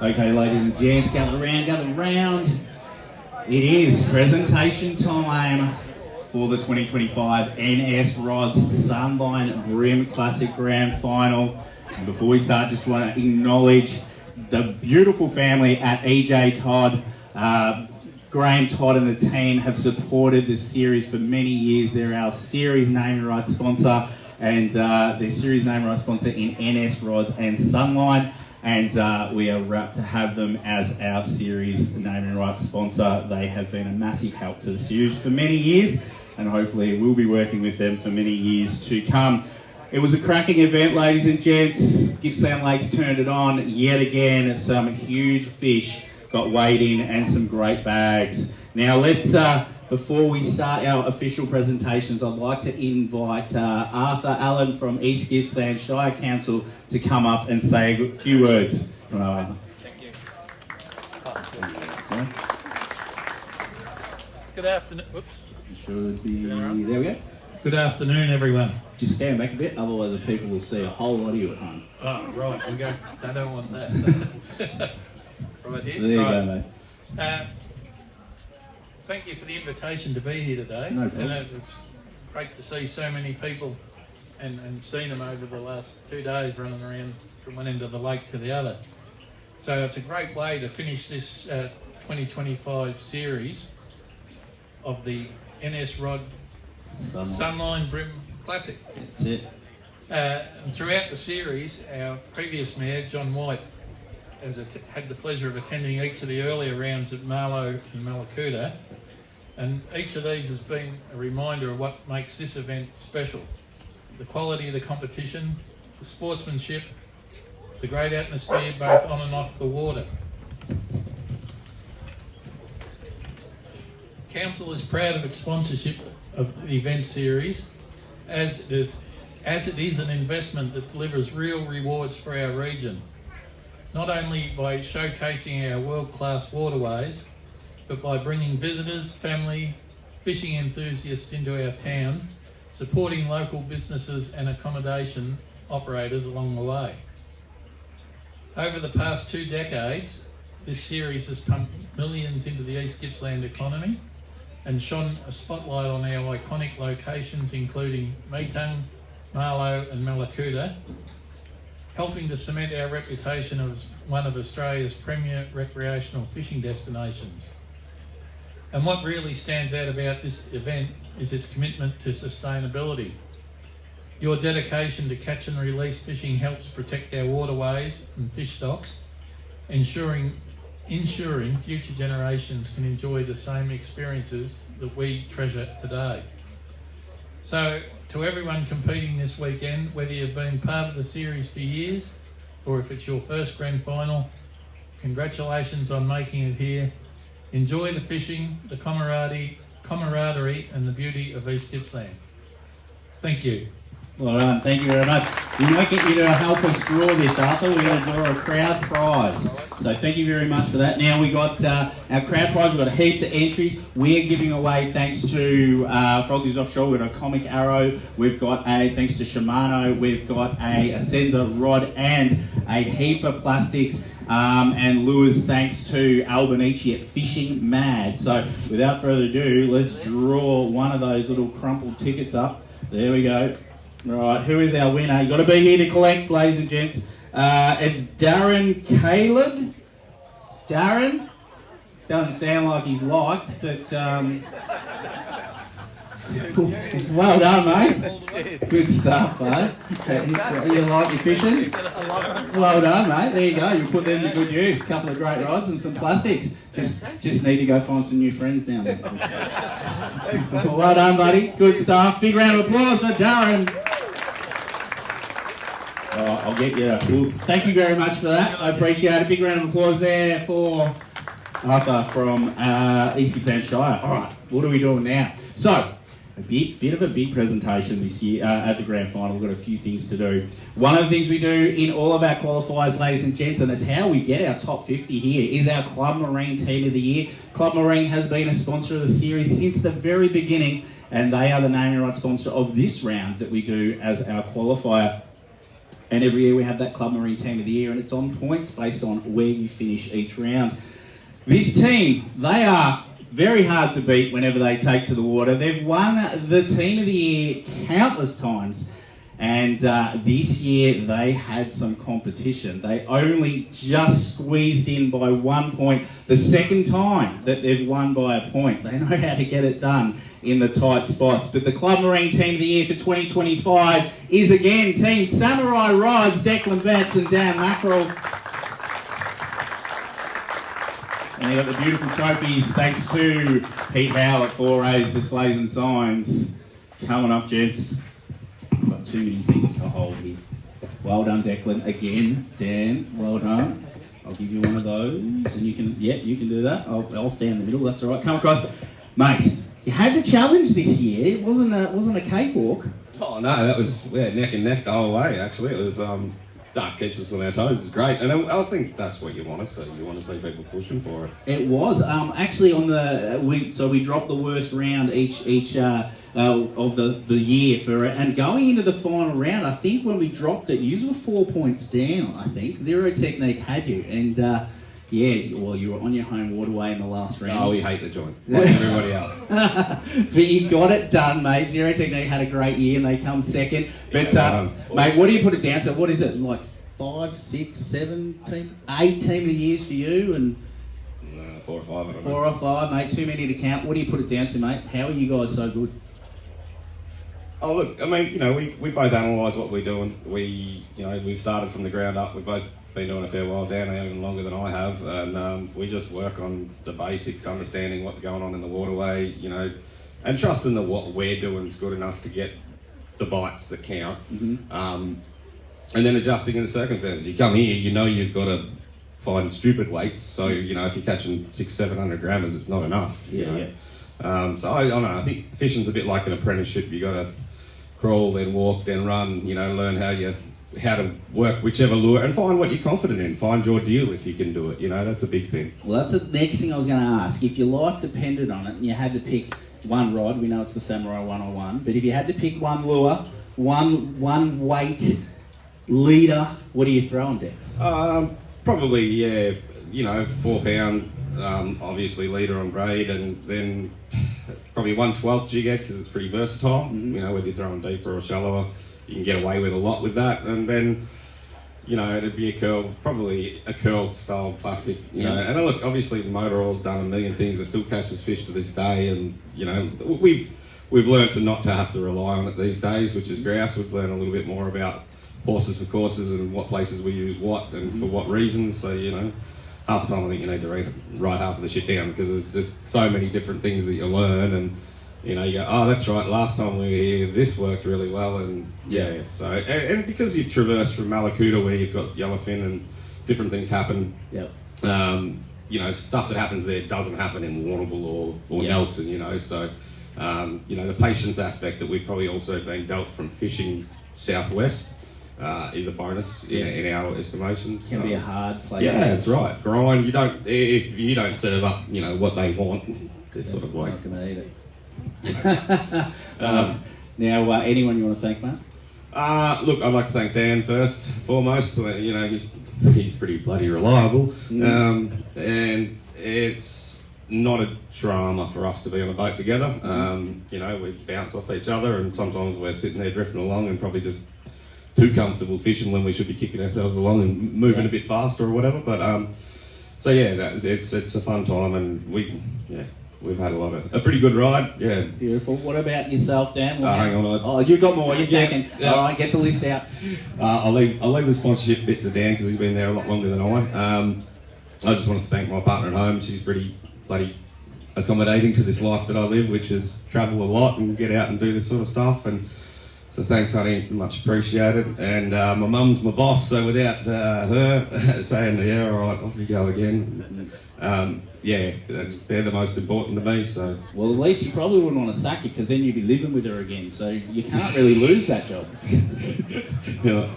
Okay, ladies and gents, gather round. It is presentation time for the 2025 NS Rods Sunline Bream Classic Grand Final. And before we start, just want to acknowledge the beautiful family at EJ Todd. Graham Todd and the team have supported this series for many years. They're our series name and rights sponsor, and their series name and rights sponsor in NS Rods and Sunline. And we are rapt to have them as our series name and rights sponsor. They have been a massive help to the series for many years, and hopefully we'll be working with them for many years to come. It was a cracking event, ladies and gents. Gippsland Lakes turned it on yet again. Some huge fish got weighed in and some great bags. Now let's, before we start our official presentations, I'd like to invite Arthur Allen from East Gippsland Shire Council to come up and say a few words. Thank you. Good afternoon. Whoops. You should be, there we go. Good afternoon, everyone. Just stand back a bit, otherwise the people will see a whole lot of you at home. Oh, right. We go. They don't want that. Right here. There you go, mate. Thank you for the invitation to be here today. No problem. And it's great to see so many people and seen them over the last 2 days running around from one end of the lake to the other. So it's a great way to finish this 2025 series of the NS Rod Sunline Bream Classic. That's it. And throughout the series, our previous mayor, John White, has had the pleasure of attending each of the earlier rounds at Marlow and Mallacoota, and each of these has been a reminder of what makes this event special. The quality of the competition, the sportsmanship, the great atmosphere both on and off the water. Council is proud of its sponsorship of the event series, as it is an investment that delivers real rewards for our region, not only by showcasing our world-class waterways, but by bringing visitors, family, fishing enthusiasts into our town, supporting local businesses and accommodation operators along the way. Over the past 2 decades, this series has pumped millions into the East Gippsland economy and shone a spotlight on our iconic locations including Meetung, Marlow and Mallacoota, helping to cement our reputation as one of Australia's premier recreational fishing destinations. And what really stands out about this event is its commitment to sustainability. Your dedication to catch and release fishing helps protect our waterways and fish stocks, ensuring future generations can enjoy the same experiences that we treasure today. So, to everyone competing this weekend, whether you've been part of the series for years or if it's your first grand final, congratulations on making it here. Enjoy the fishing, the camaraderie and the beauty of East Gippsland. Thank you. Well done, thank you very much. We might get you to help us draw this, Arthur. We're going to draw a crowd prize. So thank you very much for that. Now we got our crowd prize. We've got heaps of entries. We're giving away, thanks to Froggies Offshore, we've got a Comic Arrow. We've got thanks to Shimano, we've got a Ascender rod and a heap of plastics and lures thanks to Albanici at Fishing Mad. So without further ado, let's draw one of those little crumpled tickets up. There we go. Right, who is our winner? You've got to be here to collect, ladies and gents. It's Darren Caleb. Darren? Doesn't sound like he's liked, but well done, mate. Good stuff, mate. You like your fishing? Well done, mate. There you go. You put them to good use. A couple of great rods and some plastics. Just need to go find some new friends down there. Well done, buddy. Good stuff. Big round of applause for Darren. I'll get you. Thank you very much for that. I appreciate it. Big round of applause there for Arthur from East Gippsland Shire. All right, what are we doing now? So, a bit of a big presentation this year at the grand final. We've got a few things to do. One of the things we do in all of our qualifiers, ladies and gents, and it's how we get our top 50 here, is our Club Marine Team of the Year. Club Marine has been a sponsor of the series since the very beginning, and they are the name and right sponsor of this round that we do as our qualifier. And every year we have that Club Marine Team of the Year, and it's on points based on where you finish each round. This team, they are very hard to beat whenever they take to the water. They've won the Team of the Year countless times, and this year they had some competition. They only just squeezed in by 1 point. The second time that they've won by a point. They know how to get it done in the tight spots. But the Club Marine Team of the Year for 2025 is again Team Samurai Rods, Declan Vance and Dan Mackerel. And they got the beautiful trophies thanks to Pete Howe at 4A's Displays and Signs. Coming up, gents. I've got too many things to hold here. Well done, Declan. Again, Dan, well done. I'll give you one of those, and you can do that. I'll stand in the middle, that's all right. Come across. Mate, you had the challenge this year. It wasn't a cakewalk. Oh no, that was neck and neck the whole way. Actually, it was that keeps us on our toes. It's great, and I think that's what you want to see. You want to see people pushing for it. It was actually on the we dropped the worst round each of the year for it, and going into the final round, I think when we dropped it, you were 4 points down. I think Zero Technique had you, and you were on your home waterway in the last round. Oh, we hate the joint, like everybody else. But you got it done, mate. Zero Technique had a great year, and they come second. But mate, what do you put it down to? What is it, like 5, 6, 7 team, 8 team of the years for you, and 4 or 5. I don't know. 4 or 5, mate. Too many to count. What do you put it down to, mate? How are you guys so good? Oh look, I mean, we both analyse what we're doing. We've started from the ground up. We've both been doing a fair while down there, even longer than I have, and we just work on the basics, understanding what's going on in the waterway, and trusting that what we're doing is good enough to get the bites that count, and then adjusting in the circumstances. You come here, you've got to find stupid weights, so if you're catching 600-700 grammers, it's not enough. So I don't know. I think fishing's a bit like an apprenticeship. You got to crawl, then walk, then run. Learn how to work whichever lure and find what you're confident in. Find your deal if you can do it. That's a big thing. Well, that's the next thing I was going to ask. If your life depended on it and you had to pick one rod, we know it's the Samurai 101, but if you had to pick one lure, one weight, leader, what do you throw on Dex? Probably 4 pound, obviously leader on braid, and then probably 1/12 jig head because it's pretty versatile. Whether you're throwing deeper or shallower, you can get away with a lot with that. And then it'd be probably a curled style plastic. And look, obviously the motor oil's done a million things. It still catches fish to this day, and we've learned to not to have to rely on it these days, which is grouse. We've learned a little bit more about horses for courses and what places we use what and for what reasons. So half the time I think you need to write half of the shit down, because there's just so many different things that you learn, and you go, oh, that's right, last time we were here this worked really well, and so and because you traverse from Malakuta where you've got yellowfin and different things happen, stuff that happens there doesn't happen in Warrnambool or Nelson, so the patience aspect that we've probably also been dealt from fishing southwest is a bonus in our estimations. Can be a hard place. Yeah, that's right. Grind. If you don't serve up, what they want, they're sort of like. Not gonna eat it. Now, anyone you want to thank, mate? Look, I'd like to thank Dan first, foremost. He's pretty bloody reliable, and it's not a drama for us to be on a boat together. We bounce off each other, and sometimes we're sitting there drifting along and probably just too comfortable fishing when we should be kicking ourselves along and moving a bit faster or whatever. But it's a fun time, and we've had a pretty good ride. Yeah. Beautiful. What about yourself, Dan? Hang on. You got more. You're thinking. Yeah. All right, get the list out. I'll leave the sponsorship bit to Dan because he's been there a lot longer than I. I just want to thank my partner at home. She's pretty bloody accommodating to this life that I live, which is travel a lot and get out and do this sort of stuff. And so thanks, honey, much appreciated. And my mum's my boss, so without her saying, yeah, all right, off you go again. They're the most important to me. So well, at least you probably wouldn't want to sack you, because then you'd be living with her again. So you can't really lose that job.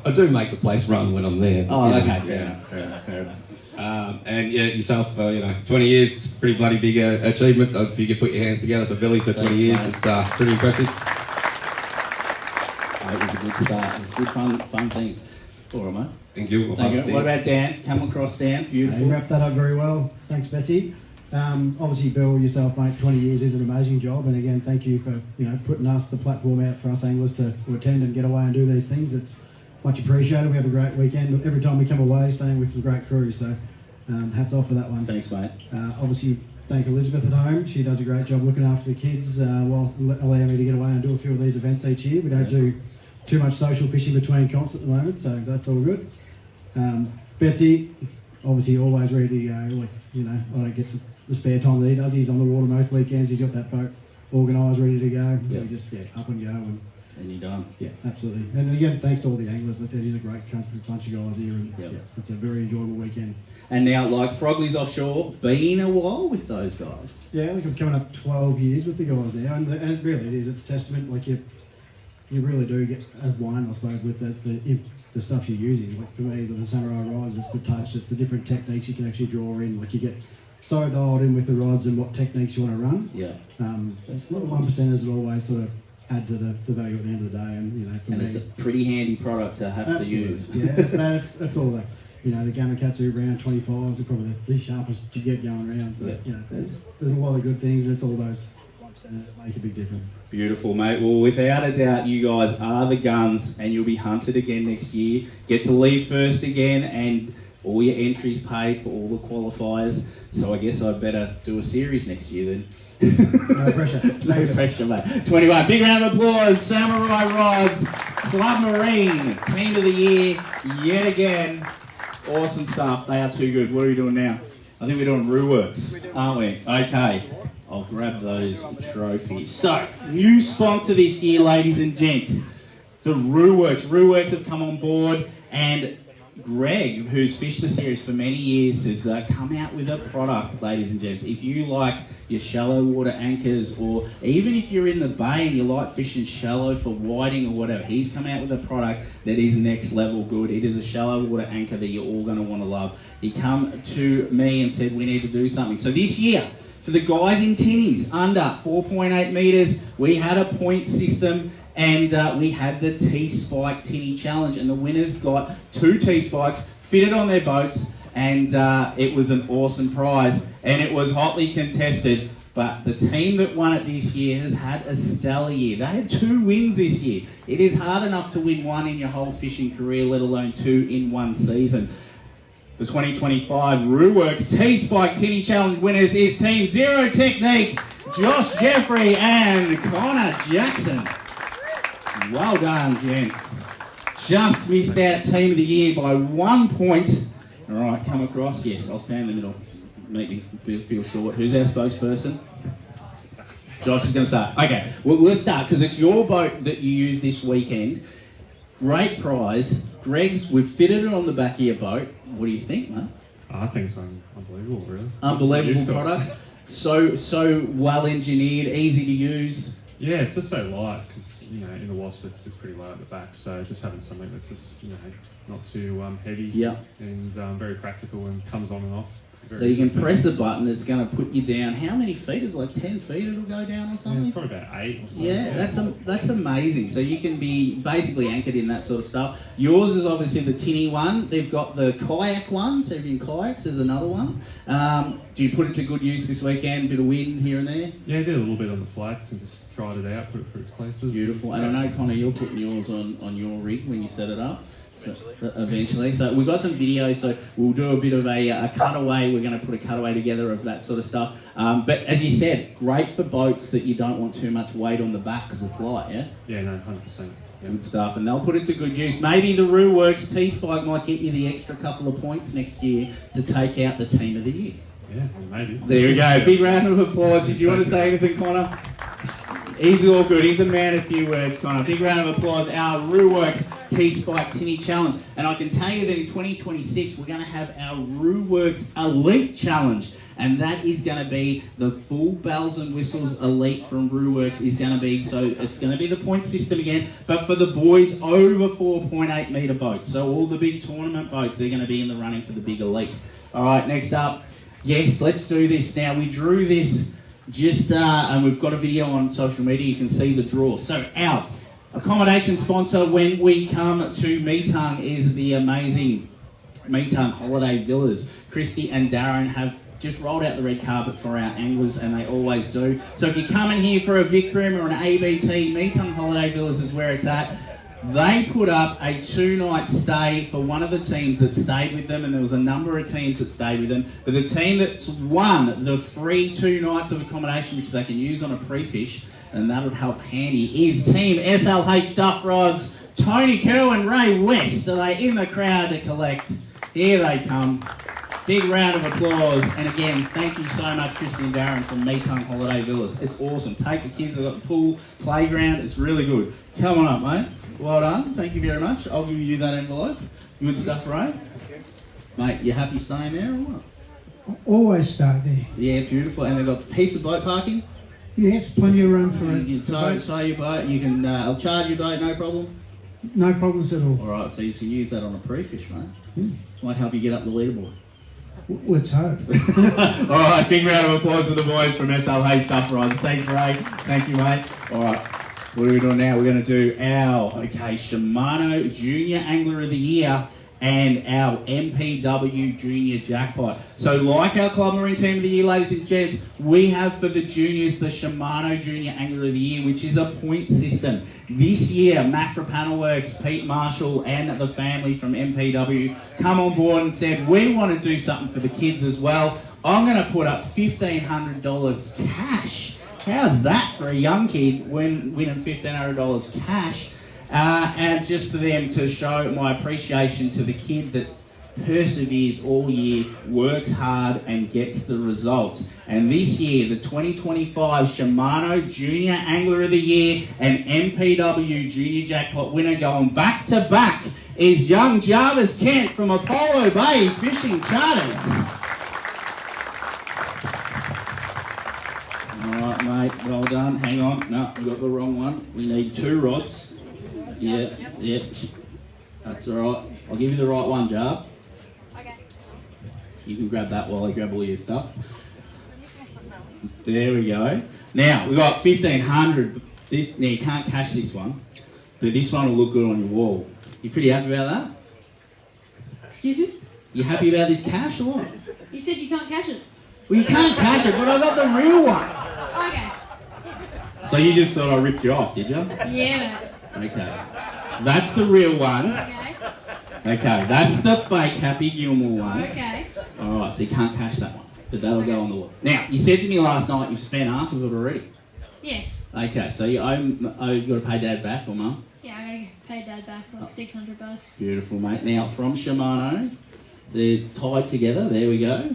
I do make the place run when I'm there. Oh, okay, fair enough. And yourself, 20 years, pretty bloody big achievement. If you could put your hands together for Billy for 20 years, mate. It's pretty impressive. It was a good start. It was a good fun thing. All right, mate. Thank you. I'll Thank pass you. it What in. about Dan? Come across, Dan. Beautiful. You wrapped that up very well. Thanks, Betsy. Obviously, Bill, yourself, mate, 20 years is an amazing job. And again, thank you for putting us, the platform out for us anglers to attend and get away and do these things. It's much appreciated. We have a great weekend. Every time we come away, staying with some great crews. So hats off for that one. Thanks, mate. Obviously, thank Elizabeth at home. She does a great job looking after the kids while allowing me to get away and do a few of these events each year. We don't do too much social fishing between comps at the moment, so that's all good. Betsy, obviously always ready to go. I don't get the spare time that he does. He's on the water most weekends. He's got that boat organised, ready to go. Yeah. We just up and go. And you're done. yeah, absolutely. And again, thanks to all the anglers. It is a great bunch of guys here, and it's a very enjoyable weekend. And now, like Frogley's offshore, been a while with those guys. Yeah, I think I'm coming up 12 years with the guys now, and really it is. It's testament. Like you really do get as wine, I suppose, with the stuff you're using. Like for me, the samurai rods, it's the touch, it's the different techniques you can actually draw in. Like you get so dialed in with the rods and what techniques you want to run. Yeah. It's little 1%ers that always sort of add to the value at the end of the day, and for me, it's a pretty handy product to have to use. Yeah, it's all that. The Gamakatsu round 25s are probably the sharpest you get going around. So there's a lot of good things, and it's all those 1%ers that make a big difference. Beautiful, mate. Well, without a doubt, you guys are the guns, and you'll be hunted again next year. Get to leave first again, and all your entries paid for all the qualifiers. So I guess I'd better do a series next year then. No pressure. No pressure, mate. 21. Big round of applause. Samurai Rods, Club Marine, Team of the Year, yet again. Awesome stuff. They are too good. What are we doing now? I think we're doing Roo-Works, aren't we? Okay. I'll grab those trophies. So, new sponsor this year, ladies and gents. The Roo-Works. Roo-Works have come on board, and Greg, who's fished the series for many years, has come out with a product, ladies and gents. If you like your shallow water anchors, or even if you're in the bay and you like fishing shallow for whiting or whatever, he's come out with a product that is next level good. It is a shallow water anchor that you're all going to want to love. He come to me and said we need to do something. So this year, for the guys in tinnies under 4.8 metres, we had a point system. And we had the T-Spike Tinny Challenge, and the winners got 2 T-Spikes fitted on their boats, and it was an awesome prize, and it was hotly contested. But the team that won it this year has had a stellar year. They had 2 wins this year. It is hard enough to win 1 in your whole fishing career, let alone 2 in 1 season. The 2025 Roo-Works T-Spike Tinny Challenge winners is Team Zero Technique, Josh Jeffrey and Connor Jackson. Well done, gents. Just missed out Team of the Year by 1 point. All right, come across. Yes, I'll stand in the middle. Make me feel short. Who's our spokesperson? Josh is going to start. Okay, well, we'll start because it's your boat that you use this weekend. Great prize. Greg's, we've fitted it on the back of your boat. What do you think, mate? I think it's unbelievable, really. Unbelievable product. So well engineered, easy to use. Yeah, it's just so light because, in the Wasp it's pretty light at the back, so just having something that's just, not too heavy and very practical and comes on and off. So you can press the button, it's going to put you down. How many feet? Is it like 10 feet it'll go down or something? Yeah, it's probably about 8 or something. Yeah, that's amazing. So you can be basically anchored in that sort of stuff. Yours is obviously the tinny one. They've got the kayak one, so if you're in kayaks, there's another one. Do you put it to good use this weekend? Bit of wind here and there? Yeah, I did a little bit on the flats and just tried it out, put it through its places. Beautiful. And I know, Connor, you're putting yours on your rig when you set it up. Eventually. So we've got some videos, so we'll do a bit of a cutaway. We're going to put a cutaway together of that sort of stuff. But as you said, great for boats that you don't want too much weight on the back because it's light, yeah? Yeah, no, 100%. Yeah. Good stuff. And they'll put it to good use. Maybe the Roo-Works T-Spike might get you the extra couple of points next year to take out the Team of the Year. Yeah, maybe. There we go. Big round of applause. Did you want to say anything, Connor? He's all good. He's a man of few words, Connor. Big round of applause. Our Roo-Works T-Spike Tinny Challenge. And I can tell you that in 2026, we're going to have our Roo-Works Elite Challenge. And that is going to be the full bells and whistles elite from Roo-Works is going to be, so it's going to be the point system again, but for the boys over 4.8 metre boats. So all the big tournament boats, they're going to be in the running for the big elite. All right, next up. Yes, let's do this. Now, we drew this just, and we've got a video on social media. You can see the draw. So our Accommodation sponsor when we come to Meetung is the amazing Meetung Holiday Villas. Christy and Darren have just rolled out the red carpet for our anglers, and they always do. So if you're coming here for a Vic Bream or an ABT, Meetung Holiday Villas is where it's at. They put up a 2-night stay for one of the teams that stayed with them, and there was a number of teams that stayed with them. But the team that's won the free 2 nights of accommodation, which they can use on a pre-fish, and that would help handy, is Team SLH Duff Rods. Tony Kerr and Ray West, are they in the crowd to collect? Here they come. Big round of applause. And again, thank you so much, Christy and Darren from Meetung Holiday Villas. It's awesome. Take the kids, they've got the pool, playground, it's really good. Come on up, mate. Well done. Thank you very much. I'll give you that envelope. Good stuff, Ray. Mate, you happy staying there or what? Always start there. Yeah, beautiful. And they've got heaps of boat parking. Yes, plenty of room for it. You can tow your boat. You can, I'll charge your boat, no problem. No problems at all. All right, so you can use that on a pre-fish, mate. Might help you get up the leaderboard. Let's hope. All right, big round of applause for the boys from SLH Duff Rods. Thanks, Ray. Thank you, mate. All right, what are we doing now? We're going to do our, Shimano Junior Angler of the Year and our MPW Junior Jackpot. So like our Club Marine Team of the Year, ladies and gents, we have for the juniors the Shimano Junior Angler of the Year, which is a point system. This year, Matt from Panelworks, Pete Marshall and the family from MPW come on board and said, we want to do something for the kids as well. I'm going to put up $1,500 cash. How's that for a young kid winning $1,500 cash? And just for them to show my appreciation to the kid that perseveres all year, works hard and gets the results. And this year, the 2025 Shimano Junior Angler of the Year and MPW Junior Jackpot winner going back to back is young Jarvis Kent from Apollo Bay Fishing Charters. All right, mate, well done. Hang on, no, we got the wrong one. We need 2 rods. Yeah, that's all right. I'll give you the right one, Jarv. Okay. You can grab that while I grab all your stuff. There we go. Now, we've got 1,500. Now, you can't cash this one, but this one will look good on your wall. You pretty happy about that? Excuse me? You happy about this cash or what? You said you can't cash it. Well, you can't cash it, but I got the real one. Okay. So you just thought I ripped you off, did you? Yeah, mate. Okay. That's the real one. Okay. Okay, that's the fake Happy Gilmore one. Okay. Alright, so you can't cash that one, but that'll go on the wall. Now, you said to me last night you've spent half of it already. Yes. Okay, so you got to pay Dad back or Mum? Yeah, I gotta pay Dad back like $600. Beautiful, mate. Now, from Shimano, they're tied together, there we go.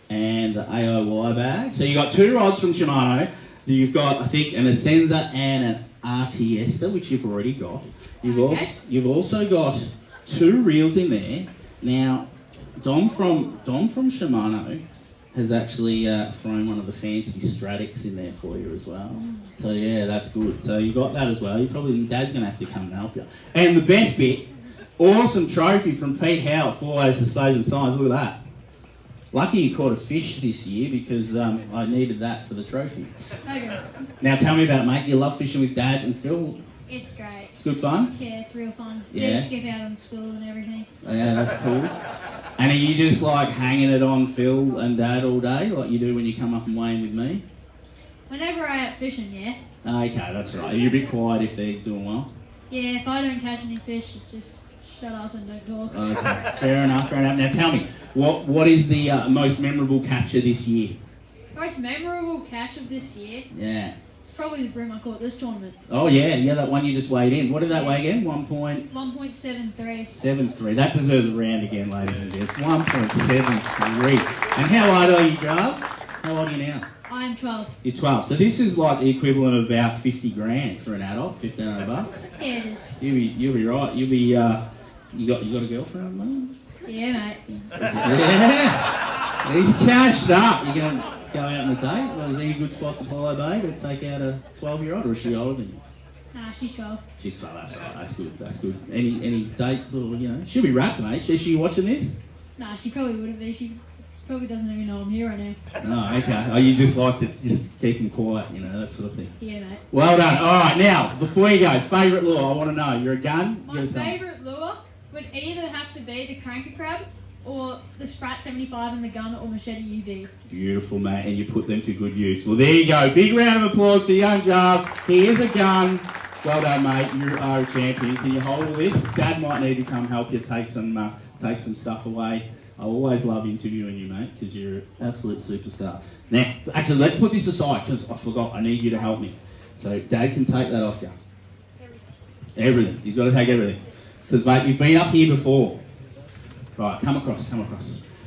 And the AOY bag. So you got 2 rods from Shimano. You've got, I think, an Essenza and an Artiesta, which you've already got. You've also got 2 reels in there. Now, Dom from Shimano has actually thrown one of the fancy Stratics in there for you as well. So yeah, that's good. So you got that as well. Dad's going to have to come and help you. And the best bit, awesome trophy from Pete Howe, 4 Displays and Signs. Look at that. Lucky you caught a fish this year because I needed that for the trophy. Okay. Now tell me about it, mate. You love fishing with Dad and Phil? It's great. It's good fun? Yeah, it's real fun. Yeah. They skip out on school and everything. Yeah, that's cool. And are you just like hanging it on Phil and Dad all day like you do when you come up and weigh in with me? Whenever I out fishing, yeah. Okay, that's right. You're a bit quiet if they're doing well. Yeah, if I don't catch any fish, it's just shut up and don't talk. Okay, fair enough. Now tell me, what is the most memorable capture this year? Most memorable catch of this year? Yeah. It's probably the bream I caught this tournament. Oh yeah, that one you just weighed in. What did that weigh again? 1.73. 1.73. That deserves a round again, ladies and gents. 1.73. And how old are you, Jarv? How old are you now? I'm 12. You're 12. So this is like the equivalent of about 50 grand for an adult, $1,500. Yeah, it is. You'll be right. You'll be you got a girlfriend, mate? Yeah, mate. Yeah. He's cashed up. You're going to go out on a date? Well, is there any good spots at Apollo Bay to take out a 12-year-old, or is she older than you? Nah, she's 12. She's 12. That's right. That's good. Any dates or she'll be wrapped, mate. Is she watching this? Nah, she probably wouldn't be. She Probably doesn't even know I'm here right now. Oh, okay. Oh, you just like to just keep them quiet, you know, that sort of thing. Yeah, mate. Well done. All right, now, before you go, favourite lure, I want to know. You're a gun? My favourite lure would either have to be the cranker crab or the Sprat 75 and the gun or machete UV. Beautiful, mate, and you put them to good use. Well, there you go. Big round of applause for young Jarv. He is a gun. Well done, mate. You are a champion. Can you hold all this? Dad might need to come help you take some stuff away. I always love interviewing you, mate, because you're an absolute superstar. Now, actually, let's put this aside, because I forgot. I need you to help me. So, Dad can take that off you. Everything. He's got to take everything. Because, mate, you've been up here before. Right, come across.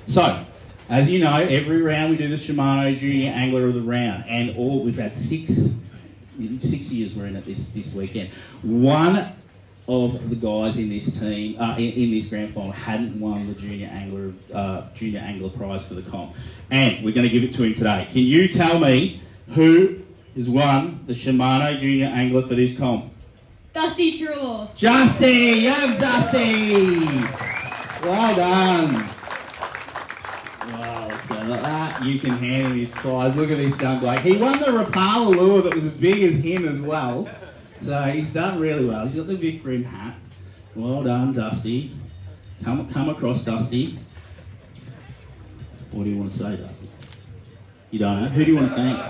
So, as you know, every round we do the Shimano Junior Angler of the Round, and we've had 6 years we're in it this weekend. One of the guys in this team, in this grand final, hadn't won the Junior Angler prize for the comp, and we're going to give it to him today. Can you tell me who has won the Shimano Junior Angler for this comp? Dusty Trelaw. Justy! Young Dusty! Well done. Wow, so like that, you can hand him his prize. Look at this young bloke. He won the Rapala lure that was as big as him as well. So he's done really well. He's got the big Bream hat. Well done, Dusty. Come across, Dusty. What do you want to say, Dusty? You don't know? Who do you want to thank?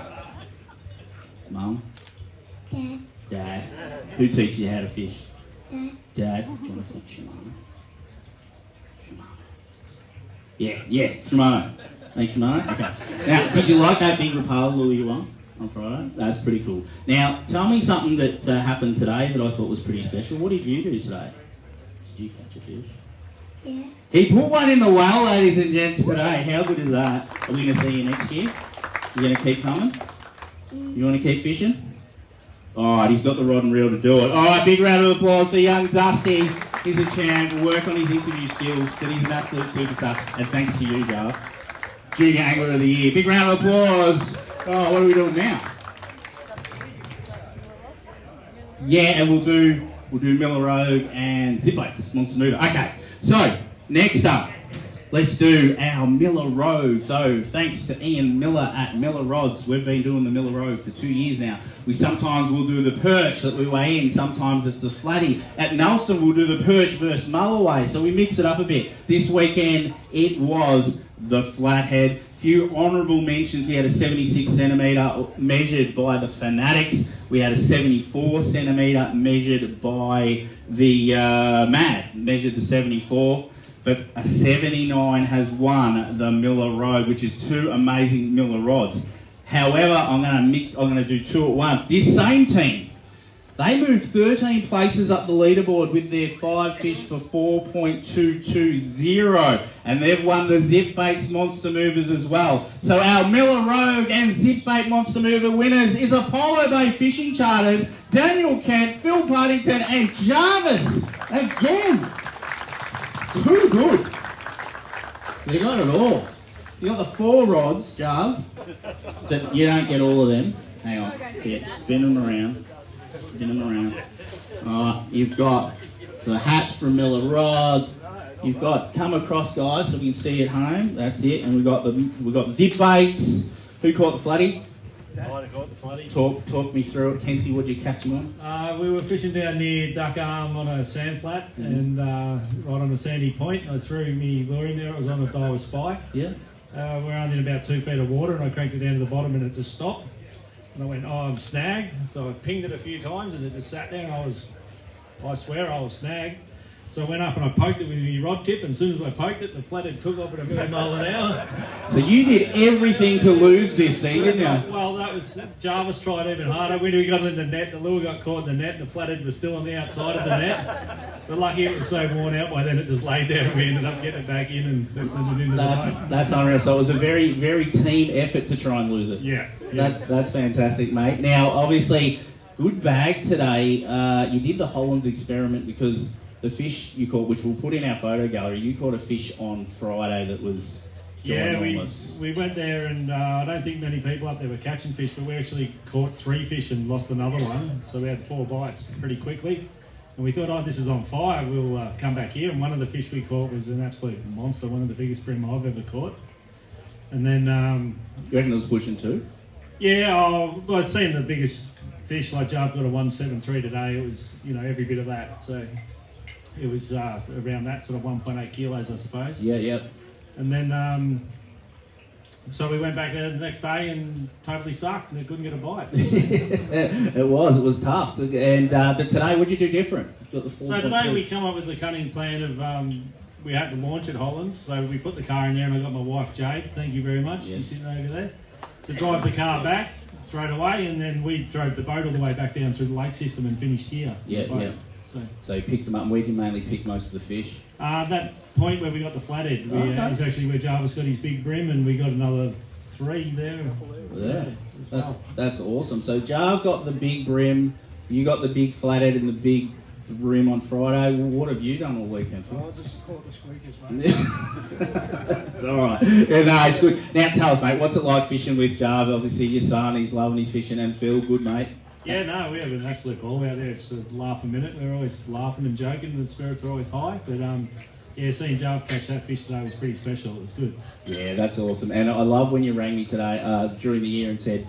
Mum? Dad. Dad. Who teaches you how to fish? Dad. Dad. Do you want to thank Shimano? Yeah, Shimano. Thanks, Shimano. Okay. Now, did you like that big Rapala lure you won on Friday? That's pretty cool. Now, tell me something that happened today that I thought was pretty special. What did you do today? Did you catch a fish? Yeah. He put one in the well, ladies and gents, today. How good is that? Are we going to see you next year? You going to keep coming? You want to keep fishing? All right, he's got the rod and reel to do it. All right, big round of applause for young Dusty. He's a champ. We'll work on his interview skills, but he's an absolute superstar. And thanks to you, Jarv. Junior Angler of the Year. Big round of applause. Oh, what are we doing now? Yeah, and we'll do Miller Rogue and Zip Baits, Monster Mover. Okay, so next up, let's do our Miller Rogue. So thanks to Ian Miller at Miller Rods. We've been doing the Miller Rogue for 2 years now. We sometimes will do the perch that we weigh in. Sometimes it's the flatty. At Nelson, we'll do the perch versus mulloway. So we mix it up a bit. This weekend, it was the flathead. Few honourable mentions. We had a 76 centimetre measured by the Fanatics. We had a 74 centimetre measured by the Mad. Measured the 74. But a 79 has won the Miller Rogue, which is 2 amazing Miller rods. However, I'm going to do 2 at once. This same team, they moved 13 places up the leaderboard with their 5 fish for 4.220, and they've won the Zip Baits Monster Movers as well. So our Miller Rogue and Zip Bait Monster Mover winners is Apollo Bay Fishing Charters, Daniel Kent, Phil Partington, and Jarvis again. Too good. They got it all. You got the 4 rods, Jarv, but you don't get all of them. Hang on. Yeah, spin them around. You've got the hats from Miller Rods. You've got come across, guys, so we can see at home. That's it. And we've got Zip Baits. Who caught the flatty? I caught the flatty. Talk me through it, Kenty. What did you catch him on? We were fishing down near Duck Arm on a sand flat and right on a sandy point. I threw me lure in there. It was on a Daiwa spike. Yeah. We're only in about 2 feet of water, and I cranked it down to the bottom, and it just stopped. And I went, I'm snagged. So I pinged it a few times, and it just sat there, and I swear I was snagged. So I went up and I poked it with my rod tip, and as soon as I poked it, the flathead took off at 1,000,000 miles an hour. So you did everything to lose this thing, didn't you? Well, that was Jarvis tried even harder. When we got it in the net, the lure got caught in the net, and the flathead was still on the outside of the net. But lucky it was so worn out by then, it just laid there, and we ended up getting it back in and lifting it into the boat. That's unreal. So it was a very, very team effort to try and lose it. Yeah. That's fantastic, mate. Now, obviously, good bag today. You did the Hollands experiment because the fish you caught, which we'll put in our photo gallery, you caught a fish on Friday that was ginormous. We went there, and I don't think many people up there were catching fish, but we actually caught 3 fish and lost another one. So we had 4 bites pretty quickly. And we thought, this is on fire, we'll come back here. And one of the fish we caught was an absolute monster, one of the biggest bream I've ever caught. And then, You reckon it was pushing 2? yeah, I've seen the biggest fish, like Jarve got a 173 today. It was, every bit of that. So it was around that sort of 1.8 kilos, I suppose. Yeah. And then, so we went back there the next day and totally sucked and couldn't get a bite. It was tough. And but today, what'd you do different? Got the So today we come up with the cunning plan of we had to launch at Hollands, so we put the car in there and I got my wife Jade, thank you very much, Yes. she's sitting over there, to drive the car back straight away, and then we drove the boat all the way back down through the lake system and finished here. Yeah. So you picked them up, and we can mainly pick most of the fish. That point where we got the flathead, Okay. was actually where Jarvis got his big brim, and we got another 3 there. Yeah, as well. that's awesome. So Jarve got the big brim, you got the big flathead and the big brim on Friday. Well, what have you done all weekend? Oh, just caught the squeakers, mate. It's all right. Yeah, no, it's good. Now tell us, mate, what's it like fishing with Jarve? Obviously, your son, he's loving his fishing, and Phil, good mate. Yeah, no, we have an absolute ball out there. It's a laugh a minute. We're always laughing and joking, and the spirits are always high. But yeah, seeing Jarve catch that fish today was pretty special. It was good. Yeah, that's awesome. And I love when you rang me today during the year and said,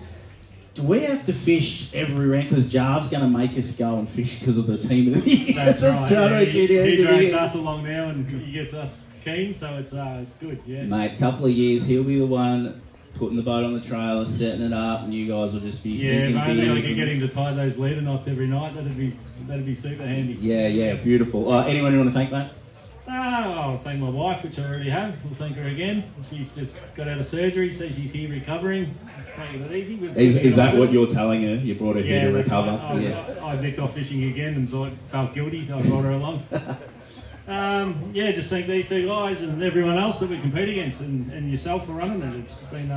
do we have to fish every round? Because Jarve's going to make us go and fish because of the team of the year. That's right. Yeah, he He drags us along now and he gets us keen, so it's good. Yeah. Mate, couple of years, he'll be the one putting the boat on the trailer, setting it up, and you guys will just be Yeah, sinking mate. Maybe I beers could get him to tie those leader knots every night. That'd be super handy. Yeah, beautiful. Anyone you want to thank, mate? I'll thank my wife, which I already have. We'll thank her again. She's just got out of surgery, so she's here recovering. Taking it easy. Is that what you're telling her? You brought her here to that's recover? right. I nicked off fishing again and felt guilty, so I brought her along. Yeah, just thank these 2 guys and everyone else that we compete against, and yourself for running it. It's been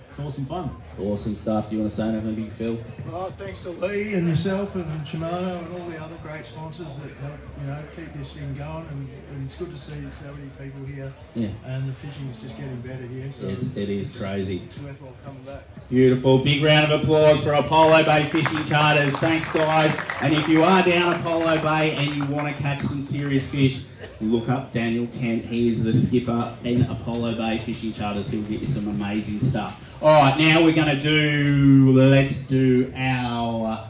it's awesome fun. Awesome stuff. Do you want to say anything, Big Phil? Well, thanks to Lee and yourself and Shimano and all the other great sponsors that help, keep this thing going. And it's good to see so many people here. Yeah. And the fishing is just getting better here. So It is crazy. It's worthwhile coming back. Beautiful. Big round of applause for Apollo Bay Fishing Charters. Thanks, guys. And if you are down Apollo Bay and you want to catch some serious fish, look up Daniel Kent. He is the skipper in Apollo Bay Fishing Charters. He'll get you some amazing stuff. All right, now we're going to let's do our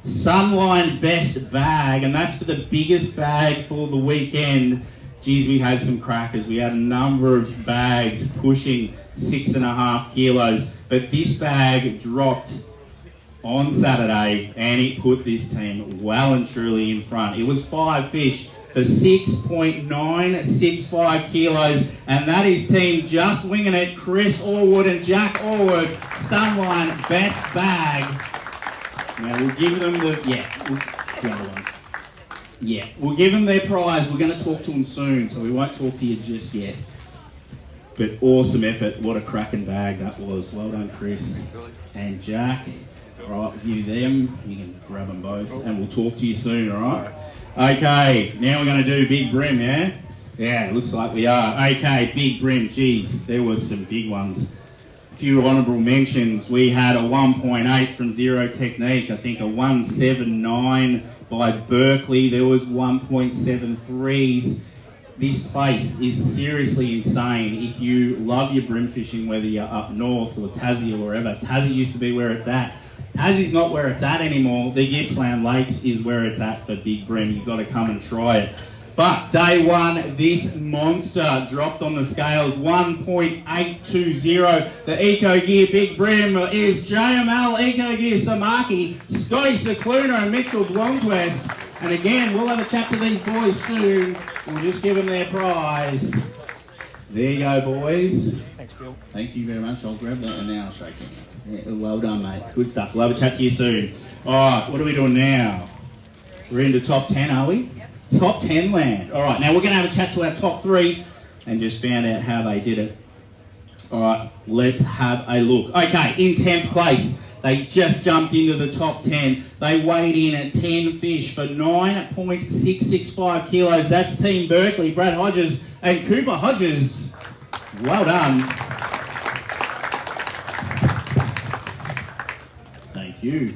Sunline Best Bag, and that's for the biggest bag for the weekend. Geez, we had some crackers. We had a number of bags pushing 6.5 kilos, but this bag dropped on Saturday and it put this team well and truly in front. It was 5 fish for 6.965 kilos, and that is team Just Winging It, Chris Allwood and Jack Allwood, Sunline Best Bag. Now we'll give them the other ones. Yeah, we'll give them their prize. We're going to talk to them soon, so we won't talk to you just yet. But awesome effort. What a cracking bag that was. Well done, Chris and Jack. All right, with you them. You can grab them both, and we'll talk to you soon, all right? Okay, now we're going to do Big Bream, yeah? Yeah, looks like we are. Okay, Big Bream. Geez, there was some big ones. A few honourable mentions. We had a 1.8 from Zero Technique. I think a 1.79 by Berkeley. There was 1.73s. This place is seriously insane. If you love your bream fishing, whether you're up north or Tassie or wherever, Tassie used to be where it's at. Tassie's not where it's at anymore. The Gippsland Lakes is where it's at for Big Bream. You've got to come and try it. But day one, this monster dropped on the scales, 1.820. The Eco Gear Big Bream is JML Eco Gear Samaki, Scotty Cicluna and Mitchell Blomquist. And again, we'll have a chat to these boys soon. We'll just give them their prize. There you go, boys. Thanks, Bill. Thank you very much. I'll grab that and now I'll shake it. Yeah, well done, mate. Good stuff. We'll have a chat to you soon. All right, what are we doing now? We're into top 10, are we? Yep. Top 10 land. All right, now we're going to have a chat to our top 3 and just find out how they did it. All right, let's have a look. Okay, in 10th place, they just jumped into the top 10. They weighed in at 10 fish for 9.665 kilos. That's Team Berkeley, Brad Hodges and Cooper Hodges. Well done. Thank you.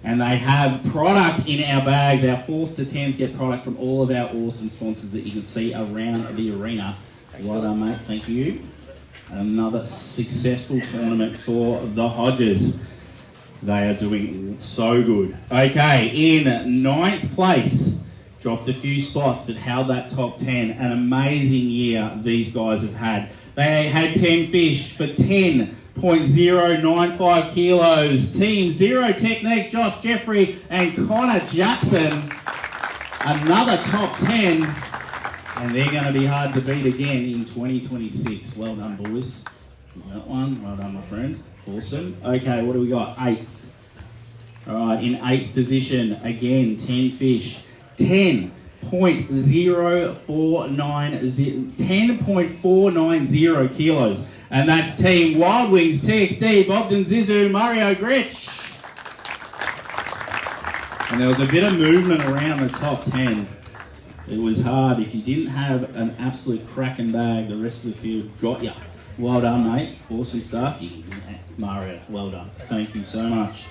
And they have product in our bags. Our 4th to 10th get product from all of our awesome sponsors that you can see around the arena. Well done, mate. Thank you. Another successful tournament for the Hodges. They are doing so good. Okay, in 9th place, dropped a few spots but held that top 10. An amazing year these guys have had. They had 10 fish for 10.095 kilos. Team Zero Technique, Josh Jeffrey and Connor Jackson. Another top 10. And they're going to be hard to beat again in 2026. Well done, boys. That one. Well done, my friend. Awesome. Okay, what do we got? 8th. All right, in 8th position, again, 10 fish. 10.490 kilos. And that's Team Wild Wings, TXD, Bogdan Zizou, Mario Gritch. And there was a bit of movement around the top 10. It was hard. If you didn't have an absolute cracking bag, the rest of the field got you. Well done, mate. Awesome stuff. Mario, well done. Thank you so much.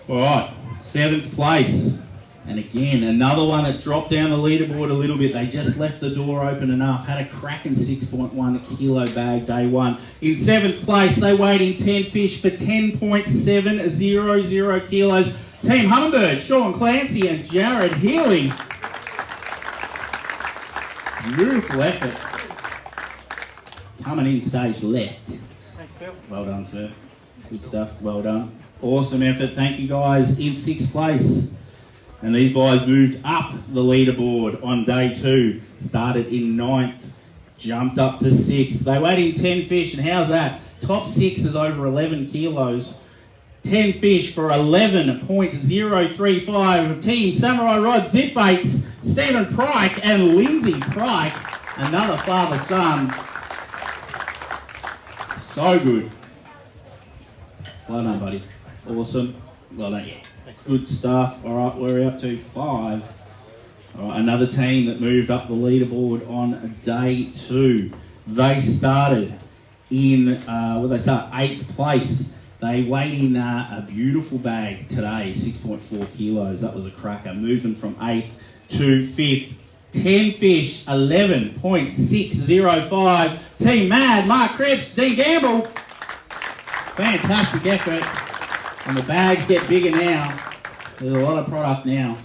All right, 7th place. And again, another one that dropped down the leaderboard a little bit. They just left the door open enough. Had a cracking 6.1 kilo bag day one. In 7th place, they weighed in 10 fish for 10.700 kilos. Team Hummingbird, Sean Clancy and Jared Healy. Beautiful effort. Coming in stage left. Thanks, Bill. Well done, sir. Good stuff. Well done. Awesome effort. Thank you, guys. In 6th place. And these guys moved up the leaderboard on day 2. Started in 9th. Jumped up to 6th. They weighed in 10 fish. And how's that? Top 6 is over 11 kilos. 10 fish for 11.035. Team Samurai Rod Zip Baits, Stephen Pryke and Lindsay Pryke. Another father-son. So good. Well done, buddy. Awesome. Well done, yeah. Good stuff. All right, where are we up to? 5. All right, another team that moved up the leaderboard on day 2. They started in, 8th place. They weighed in a beautiful bag today, 6.4 kilos. That was a cracker. Moving from 8th to 5th. 10 fish, 11.605. Team Mad, Mark Cripps, Dean Gamble. Fantastic effort. And the bags get bigger now. There's a lot of product now.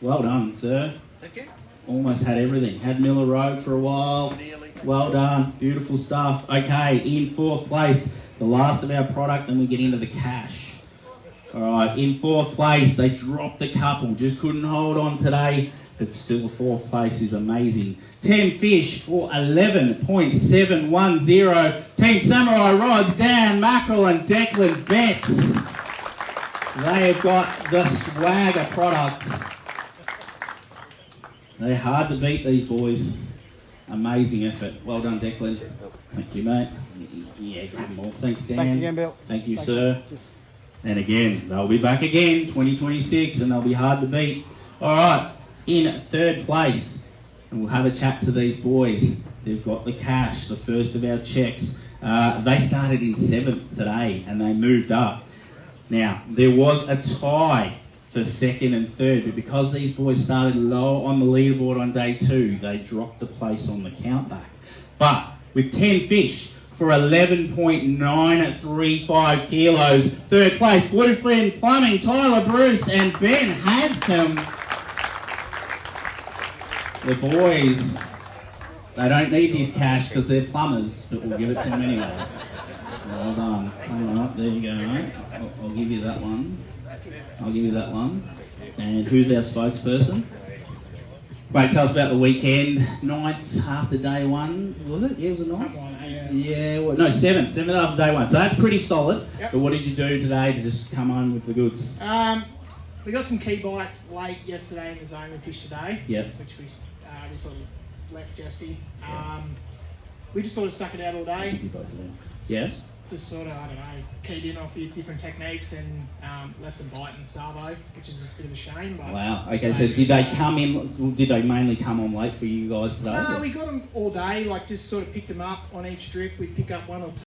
Well done, sir. Thank you. Almost had everything. Had Miller Road for a while. Nearly. Well done. Beautiful stuff. Okay, in 4th place. The last of our product, then we get into the cash. All right, in 4th place, they dropped a couple. Just couldn't hold on today, but still 4th place is amazing. 10 fish for 11.710. Team Samurai Rods, Dan Mackerel and Declan Betts. They have got the swagger product. They're hard to beat, these boys. Amazing effort. Well done, Declan. Thank you, mate. Yeah, grab them all. Thanks, Dan. Thanks again, Bill. Thank you, sir. And again, they'll be back again, 2026, and they'll be hard to beat. All right, in 3rd place, and we'll have a chat to these boys. They've got the cash, the first of our checks. They started in 7th today, and they moved up. Now, there was a tie for 2nd and 3rd, but because these boys started low on the leaderboard on day 2, they dropped the place on the countback. But with 10 fish for 11.935 kilos, 3rd place, Bluefin Plumbing, Tyler Bruce and Ben Hascom. The boys, they don't need this cash because they're plumbers, but we'll give it to them anyway. Well done. All right, there you go, mate. I'll give you that one. I'll give you that one. And who's our spokesperson? Mate, tell us about the weekend. 9th after day 1, was it? Yeah, was it 9th? Yeah, well, no, 7th after day 1. So that's pretty solid. Yep. But what did you do today to just come home with the goods? We got some key bites late yesterday in the zone we fished today. Yep. Which we sort of left Jesty. We just sort of stuck it out all day. Yeah? Just sort of, I don't know, keyed in off a few different techniques and left them bite and salvo, which is a bit of a shame. But Wow. Okay, so did they come in, did they mainly come on late for you guys today? No, we got them all day, like just sort of picked them up on each drift. We'd pick up 1 or 2.